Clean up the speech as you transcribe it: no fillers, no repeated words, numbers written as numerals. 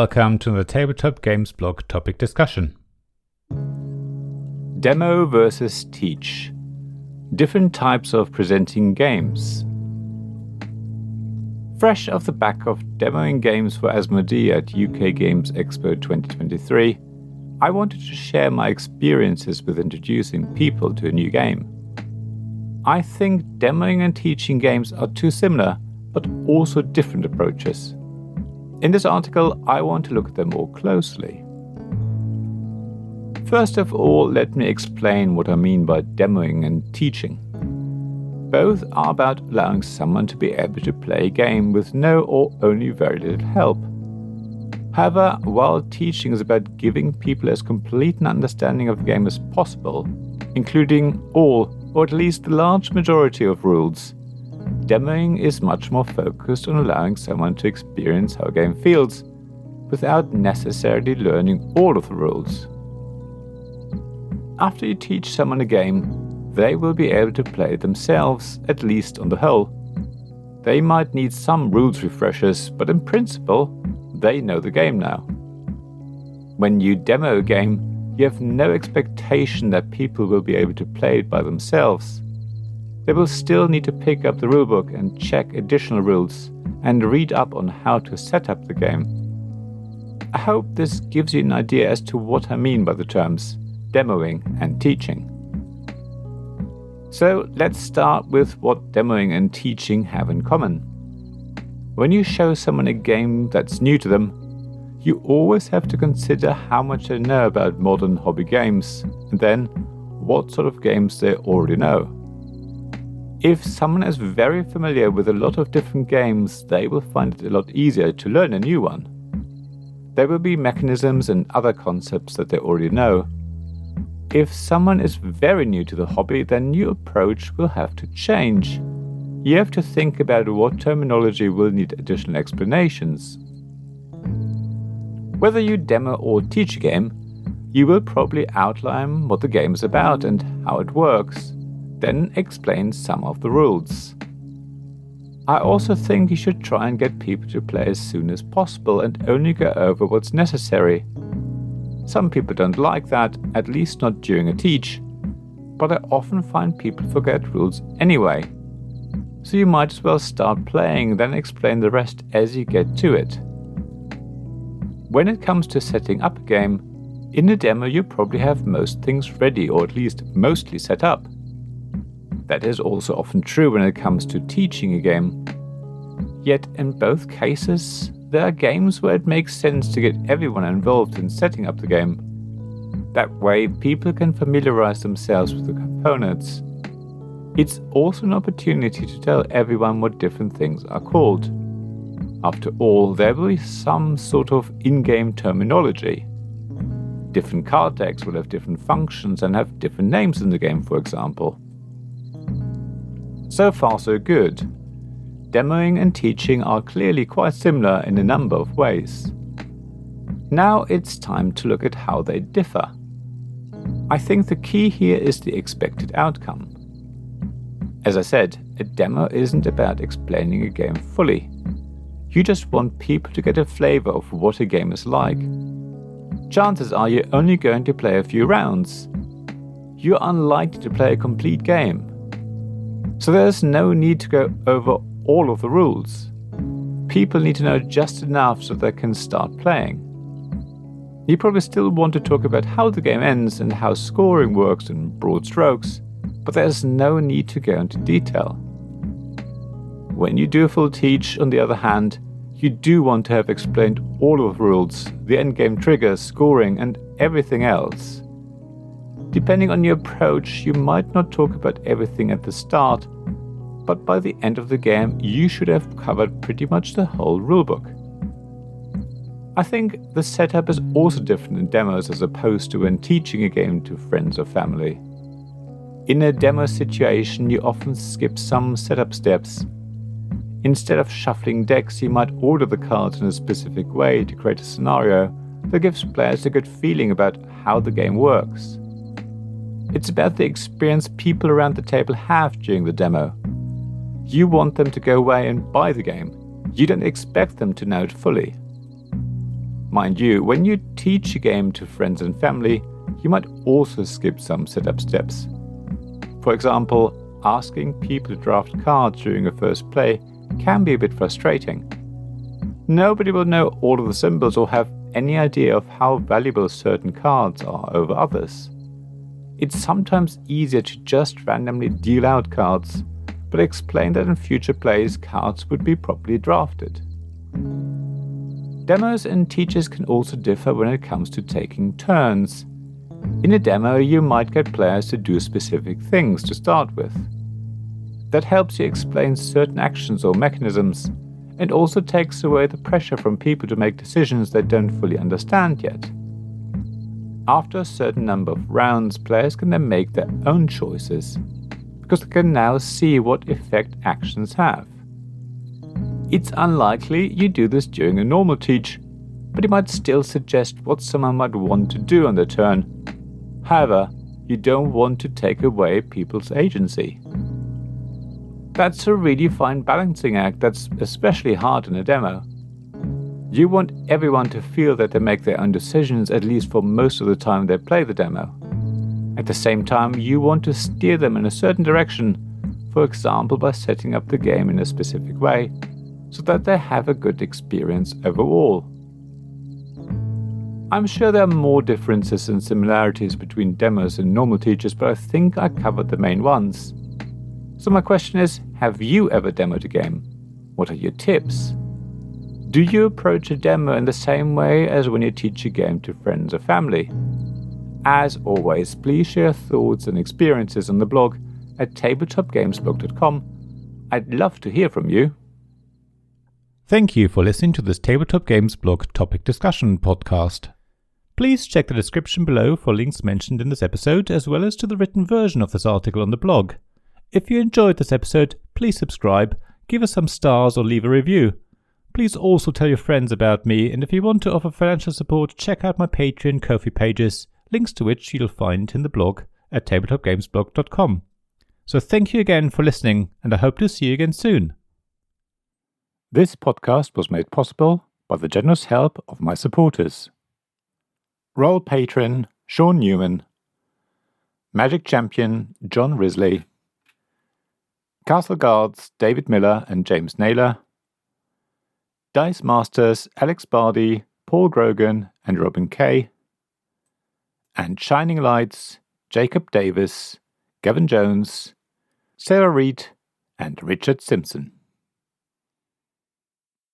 welcome to the Tabletop Games blog topic discussion. Demo versus teach. Different types of presenting games. Fresh off the back of demoing games for Asmodee at UK Games Expo 2023, I wanted to share my experiences with introducing people to a new game. I think demoing and teaching games are two similar, but also different approaches. In this article, I want to look at them more closely. First of all, let me explain what I mean by demoing and teaching. Both are about allowing someone to be able to play a game with no or only very little help. However, while teaching is about giving people as complete an understanding of the game as possible, including all or at least the large majority of rules, demoing is much more focused on allowing someone to experience how a game feels, without necessarily learning all of the rules. After you teach someone a game, they will be able to play it themselves, at least on the whole. They might need some rules refreshers, but in principle, they know the game now. When you demo a game, you have no expectation that people will be able to play it by themselves. They will still need to pick up the rulebook and check additional rules and read up on how to set up the game. I hope this gives you an idea as to what I mean by the terms demoing and teaching. So let's start with what demoing and teaching have in common. When you show someone a game that's new to them, you always have to consider how much they know about modern hobby games, and then what sort of games they already know. If someone is very familiar with a lot of different games, they will find it a lot easier to learn a new one. There will be mechanisms and other concepts that they already know. If someone is very new to the hobby, then your approach will have to change. You have to think about what terminology will need additional explanations. Whether you demo or teach a game, you will probably outline what the game is about and how it works, then explain some of the rules. I also think you should try and get people to play as soon as possible and only go over what's necessary. Some people don't like that, at least not during a teach, but I often find people forget rules anyway. So you might as well start playing, then explain the rest as you get to it. When it comes to setting up a game, in a demo you probably have most things ready, or at least mostly set up. That is also often true when it comes to teaching a game. Yet in both cases, there are games where it makes sense to get everyone involved in setting up the game. That way, people can familiarize themselves with the components. It's also an opportunity to tell everyone what different things are called. After all, there will be some sort of in-game terminology. Different card decks will have different functions and have different names in the game, for example. So far, so good. Demoing and teaching are clearly quite similar in a number of ways. Now it's time to look at how they differ. I think the key here is the expected outcome. As I said, a demo isn't about explaining a game fully. You just want people to get a flavor of what a game is like. Chances are you're only going to play a few rounds. You're unlikely to play a complete game. So there's no need to go over all of the rules. People need to know just enough so they can start playing. You probably still want to talk about how the game ends and how scoring works in broad strokes, but there's no need to go into detail. When you do a full teach, on the other hand, you do want to have explained all of the rules, the endgame triggers, scoring, and everything else. Depending on your approach, you might not talk about everything at the start, but by the end of the game, you should have covered pretty much the whole rulebook. I think the setup is also different in demos as opposed to when teaching a game to friends or family. In a demo situation, you often skip some setup steps. Instead of shuffling decks, you might order the cards in a specific way to create a scenario that gives players a good feeling about how the game works. It's about the experience people around the table have during the demo. You want them to go away and buy the game. You don't expect them to know it fully. Mind you, when you teach a game to friends and family, you might also skip some setup steps. For example, asking people to draft cards during a first play can be a bit frustrating. Nobody will know all of the symbols or have any idea of how valuable certain cards are over others. It's sometimes easier to just randomly deal out cards, but explain that in future plays cards would be properly drafted. Demos and teachers can also differ when it comes to taking turns. In a demo, you might get players to do specific things to start with. That helps you explain certain actions or mechanisms, and also takes away the pressure from people to make decisions they don't fully understand yet. After a certain number of rounds, players can then make their own choices, because they can now see what effect actions have. It's unlikely you do this during a normal teach, but you might still suggest what someone might want to do on their turn. However, you don't want to take away people's agency. That's a really fine balancing act that's especially hard in a demo. You want everyone to feel that they make their own decisions at least for most of the time they play the demo. At the same time, you want to steer them in a certain direction, for example by setting up the game in a specific way, so that they have a good experience overall. I'm sure there are more differences and similarities between demos and normal teachers, but I think I covered the main ones. So my question is, have you ever demoed a game? What are your tips? Do you approach a demo in the same way as when you teach a game to friends or family? As always, please share thoughts and experiences on the blog at tabletopgamesblog.com. I'd love to hear from you. Thank you for listening to this Tabletop Games Blog topic discussion podcast. Please check the description below for links mentioned in this episode, as well as to the written version of this article on the blog. If you enjoyed this episode, please subscribe, give us some stars or leave a review. Please also tell your friends about me, and if you want to offer financial support, check out my Patreon and Ko-fi pages, links to which you'll find in the blog at tabletopgamesblog.com. So thank you again for listening, and I hope to see you again soon. This podcast was made possible by the generous help of my supporters. Royal Patron Sean Newman, Magic Champion John Risley, Castle Guards David Miller and James Naylor, Dice Masters Alex Bardi, Paul Grogan and Robin Kay, and Shining Lights Jacob Davis, Gavin Jones, Sarah Reed and Richard Simpson.